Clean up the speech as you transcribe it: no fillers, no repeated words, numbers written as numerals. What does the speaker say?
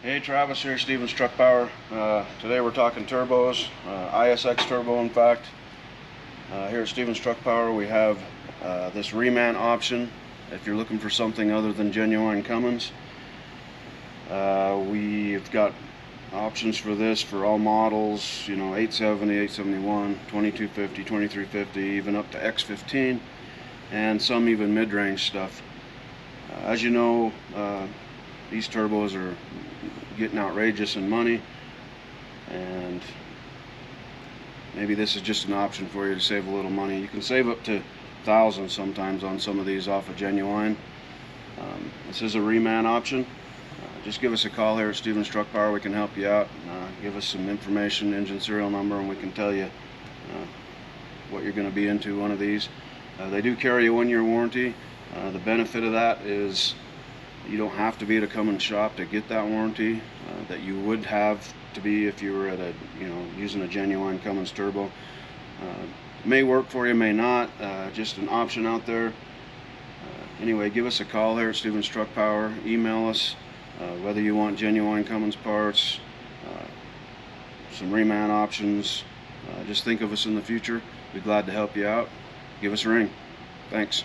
Hey, Travis here, Stevens Truck Power. Today we're talking turbos, ISX turbo in fact. Here at Stevens Truck Power we have this reman option if you're looking for something other than genuine Cummins. We've got options for this for all models, 870, 871, 2250, 2350, even up to X15, and some even mid-range stuff. As you know, these turbos are getting outrageous in money, and maybe this is just an option for you to save a little money. You can save up to thousands sometimes on some of these off of genuine. This is a reman option. Just give us a call here at Stevens Truck Power. We can help you out. Give us some information, engine serial number, and we can tell you what you're going to be into one of these. They do carry a 1-year warranty. The benefit of that is you don't have to be at a Cummins shop to get that warranty that you would have to be if you were at a, using a genuine Cummins turbo. May work for you, may not. Just an option out there. Anyway, give us a call here at Stevens Truck Power. Email us whether you want genuine Cummins parts, some reman options. Just think of us in the future. We'd be glad to help you out. Give us a ring. Thanks.